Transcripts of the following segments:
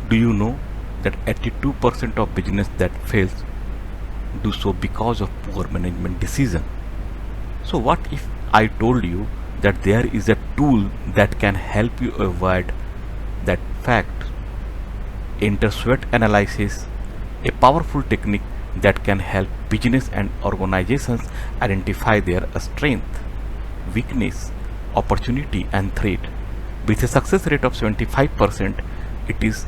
Do you know that 82% of business that fails do so because of poor management decision? So what if I told you that there is a tool that can help you avoid that fact? Enter SWOT analysis, a powerful technique that can help business and organizations identify their strength, weakness, opportunity and threat. With a success rate of 75%, it is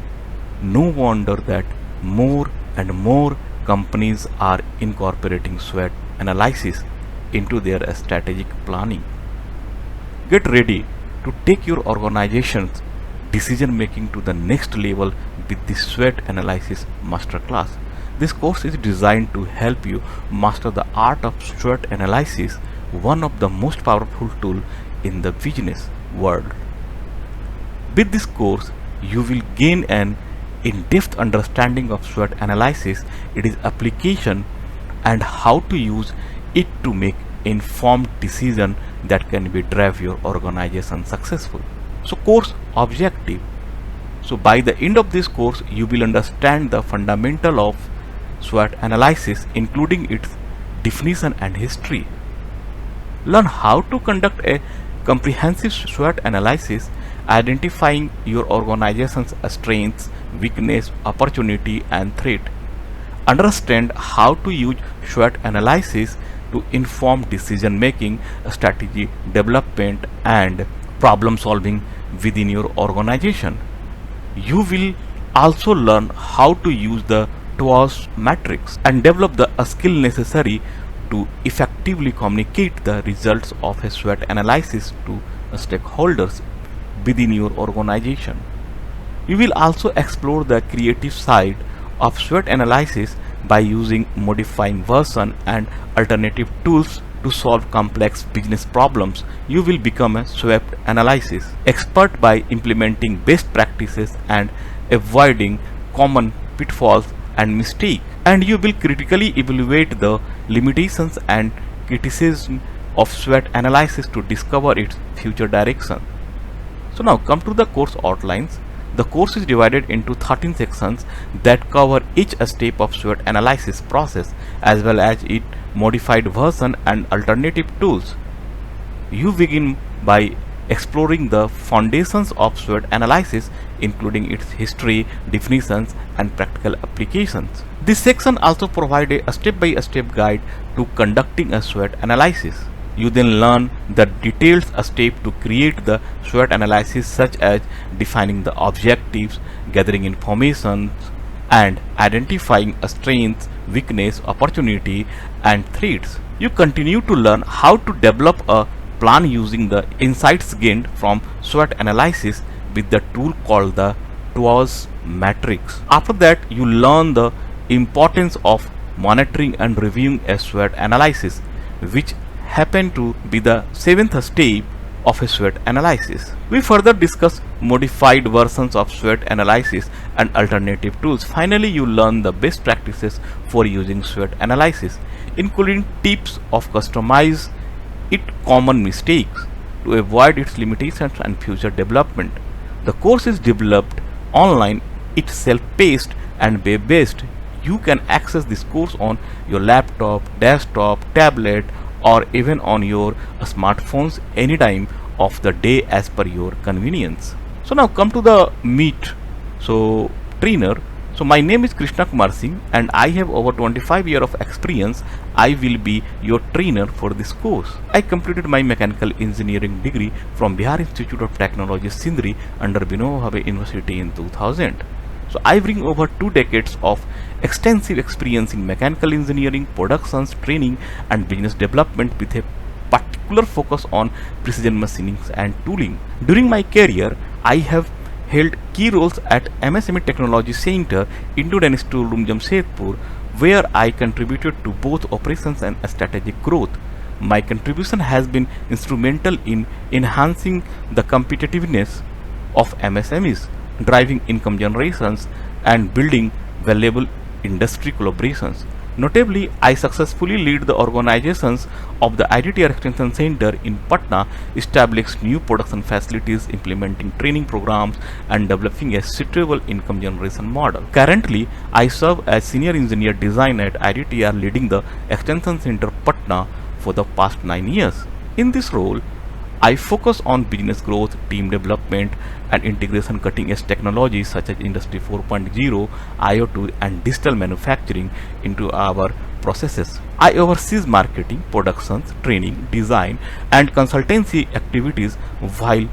no wonder that more and more companies are incorporating SWOT analysis into their strategic planning. Get ready to take your organization's decision making to the next level with the SWOT Analysis Masterclass. This course is designed to help you master the art of SWOT analysis, one of the most powerful tools in the business world. With this course, you will gain an in-depth understanding of SWOT analysis, its application, and how to use it to make informed decisions that can be drive your organization successful. So course objective. So by the end of this course, you will understand the fundamental of SWOT analysis, including its definition and history. Learn how to conduct a comprehensive SWOT analysis, identifying your organization's strengths, weakness, opportunity and threat. Understand how to use SWOT analysis to inform decision making, strategy development and problem solving within your organization. You will also learn how to use the SWOT matrix and develop the skill necessary to effectively communicate the results of a SWOT analysis to stakeholders within your organization. You will also explore the creative side of SWOT analysis by using modifying version and alternative tools to solve complex business problems. You will become a SWOT analysis expert by implementing best practices and avoiding common pitfalls and mistakes. And you will critically evaluate the limitations and criticism of SWOT analysis to discover its future direction. So now come to the course outlines. The course is divided into 13 sections that cover each step of SWOT analysis process as well as its modified version and alternative tools. You begin by exploring the foundations of SWOT analysis, including its history, definitions, and practical applications. This section also provides a step-by-step guide to conducting a SWOT analysis. You then learn the detailed steps to create the SWOT analysis, such as defining the objectives, gathering information, and identifying strengths, weakness, opportunity, and threats. You continue to learn how to develop a plan using the insights gained from SWOT analysis with the tool called the SWOT matrix. After that, you learn the importance of monitoring and reviewing a SWOT analysis, which happen to be the 7th step of a SWOT analysis. We further discuss modified versions of SWOT analysis and alternative tools. Finally, you learn the best practices for using SWOT analysis, including tips of customize it, common mistakes to avoid its limitations and future development. The course is developed online, it's self-paced and web-based. You can access this course on your laptop, desktop, tablet, or even on your smartphones anytime of the day as per your convenience. So now come to the meet. So trainer. So my name is Krishna Kumar Singh and I have over 25 years of experience. I will be your trainer for this course. I completed my mechanical engineering degree from Bihar Institute of Technology Sindri under Vinoba Bhave University in 2000. So I bring over 2 decades of extensive experience in mechanical engineering, productions, training and business development with a particular focus on precision machining and tooling. During my career, I have held key roles at MSME Technology Center, Indo Danish Tool Room, Jamshedpur, where I contributed to both operations and strategic growth. My contribution has been instrumental in enhancing the competitiveness of MSMEs, driving income generations and building valuable industry collaborations. Notably, I successfully lead the organizations of the IDTR Extension Center in Patna, establishing new production facilities, implementing training programs, and developing a suitable income generation model. Currently, I serve as Senior Engineer Design at IDTR, leading the Extension Center Patna for the past 9 years. In this role, I focus on business growth, team development, and integration cutting-edge technologies such as Industry 4.0, IoT, and digital manufacturing into our processes. I oversee marketing, productions, training, design, and consultancy activities while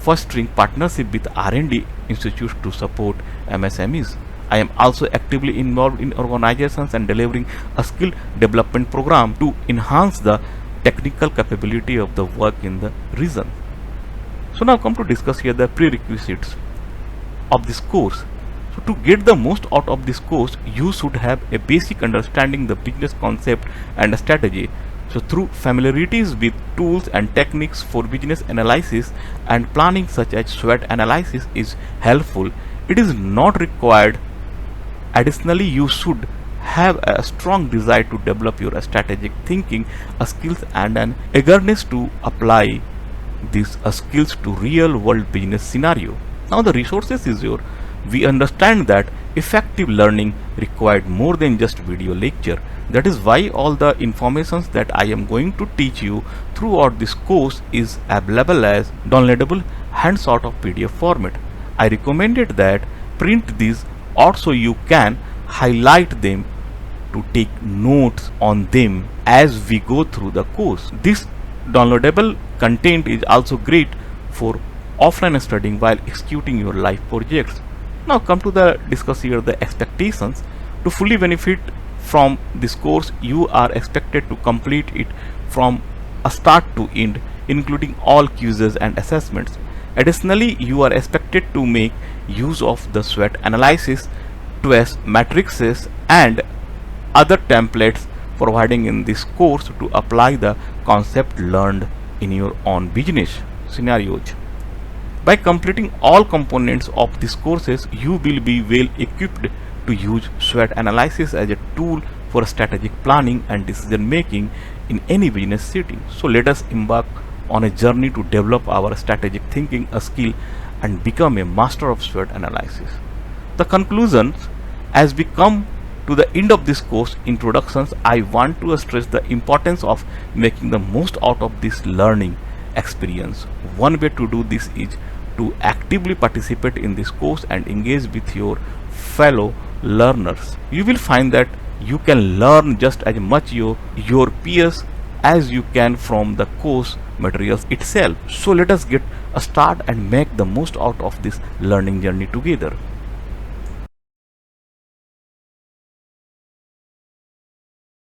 fostering partnership with R&D institutes to support MSMEs. I am also actively involved in organizations and delivering a skill development program to enhance the technical capability of the work in the region. So now come to discuss here the prerequisites of this course. So to get the most out of this course, you should have a basic understanding the business concept and strategy. So through familiarities with tools and techniques for business analysis and planning such as SWOT analysis is helpful. It is not required. Additionally, you should have a strong desire to develop your strategic thinking skills and an eagerness to apply these skills to real world business scenario. Now the resources is your. We understand that effective learning required more than just video lecture. That is why all the informations that I am going to teach you throughout this course is available as downloadable hands-out of PDF format. I recommended that print these also you can highlight them to take notes on them as we go through the course. This downloadable content is also great for offline studying while executing your life projects. Now come to the discuss here the expectations. To fully benefit from this course, you are expected to complete it from a start to end, including all quizzes and assessments. Additionally, you are expected to make use of the SWOT analysis, test matrices, and other templates providing in this course to apply the concept learned in your own business scenarios. By completing all components of these courses, you will be well equipped to use SWOT analysis as a tool for strategic planning and decision making in any business setting. So let us embark on a journey to develop our strategic thinking skill and become a master of SWOT analysis. The conclusions, as we come to the end of this course introductions, I want to stress the importance of making the most out of this learning experience. One way to do this is to actively participate in this course and engage with your fellow learners. You will find that you can learn just as much your peers as you can from the course materials itself. So let us get a start and make the most out of this learning journey together.